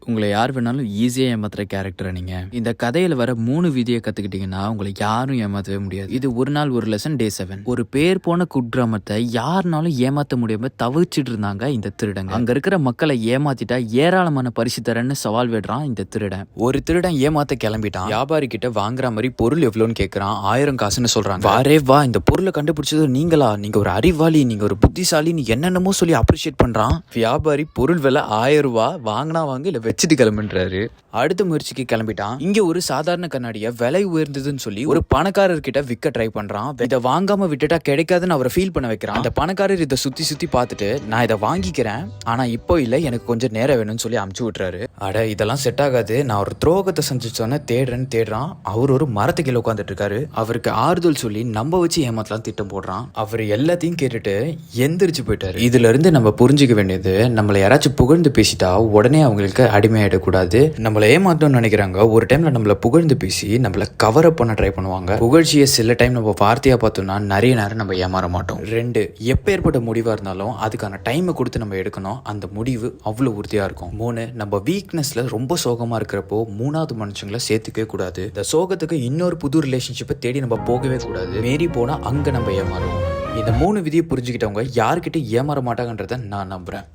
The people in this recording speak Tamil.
உங்களை யார் வேணாலும் ஈஸியாக ஏமாத்துற கேரக்டரை நீங்க இந்த கதையில வர 3 விதியை கத்துக்கிட்டீங்கன்னா உங்களை யாரும் ஏமாத்தவே முடியாது. இது ஒரு நாள் ஒரு லெசன் டே 7. ஒரு பேர் போன குக்கிராமத்தை யாருனாலும் ஏமாத்த முடியாம தவிச்சிட்டு இருந்தாங்க இந்த திருடங்க. அங்க இருக்கிற மக்களை ஏமாத்திட்டா ஏராளமான பரிசு தரேன்னு சவால் விடுறான் இந்த திருடன். ஒரு திருடன் ஏமாத்த கிளம்பிட்டான். வியாபாரி கிட்ட வாங்குற மாதிரி பொருள் எவ்வளோன்னு கேட்கறான். 1000 காசுன்னு சொல்றாங்க. வாரே வா, இந்த பொருளை கண்டுபிடிச்சது நீங்களா? நீங்க ஒரு அறிவாளி, நீங்க ஒரு புத்திசாலி, நீ என்னென்னமோ சொல்லி அப்ரிஷியேட் பண்றான். வியாபாரி பொருள் விலை 1000 ரூபாய், வாங்கினா வாங்க இல்ல வச்சுட்டு கிளம்புன்றாரு. அடுத்த முயற்சிக்கு கிளம்பிட்டான். இங்க ஒரு சாதாரண கண்ணாடிய விலை உயர்ந்ததுன்னு சொல்லி ஒரு பணக்காரர்கிட்ட விற்க ட்ரை பண்றான். இதை வாங்காம விட்டுட்டா கிடைக்காதுன்னு அவரை ஃபீல் பண்ண வைக்கிறான். அந்த பணக்காரர் இதை சுத்தி சுத்தி பார்த்துட்டு, நான் இதை வாங்கிக்கிறேன், ஆனா இப்போ இல்ல, எனக்கு கொஞ்சம் நேரம் வேணும்னு சொல்லி அமுச்சு விட்டுறாரு. அட இதெல்லாம் செட் ஆகாது, நான் ஒரு துரோகத்தை செஞ்சுச்சோன்னு தேடுறான். அவர் ஒரு மரத்து கீழே உட்காந்துட்டு இருக்காரு. அவருக்கு ஆறுதல் சொல்லி நம்ம வச்சு ஏமாத்தலாம் திட்டம் போடுறான். அவர் எல்லாத்தையும் கேட்டுட்டு எந்திரிச்சு போயிட்டாரு. இதுல இருந்து நம்ம புரிஞ்சுக்க வேண்டியது, நம்மளை யாராச்சும் புகழ்ந்து பேசிட்டா உடனே அவங்களுக்கு அடிமையாயிடக்கூடாது. நம்மளை ஏமாத்தணும்னு நினைக்கிறாங்க. ஒரு டைம்ல நம்மள புகழ்ந்து பேசி நம்மள கவர் அப் பண்ண ட்ரை பண்ணுவாங்க. புகழ்ச்சியை சில டைம் நம்ம வார்த்தையா பார்த்தோம்னா நிறைய நேரம் நம்ம ஏமாற மாட்டோம். 2, எப்ப ஏற்பட்ட முடிவா இருந்தாலும் அதுக்கான டைமை கொடுத்து நம்ம எடுக்கணும். அந்த முடிவு அவ்வளவு உறுதியா இருக்கும். 3, நம்ம வீக்னஸ்ல ரொம்ப சோகமா இருக்கிறப்போ 3வது மனுஷங்களை சேர்த்துக்கவே கூடாது. இந்த சோகத்துக்கு இன்னொரு புது ரிலேஷன்ஷிப்பை தேடி நம்ம போகவே கூடாது. மீறி போனா அங்க நம்ம ஏமாறுவோம். இந்த 3 விதியை புரிஞ்சுக்கிட்டவங்க யாருக்கிட்ட ஏமாற மாட்டாங்கன்றத நான் நம்புறேன்.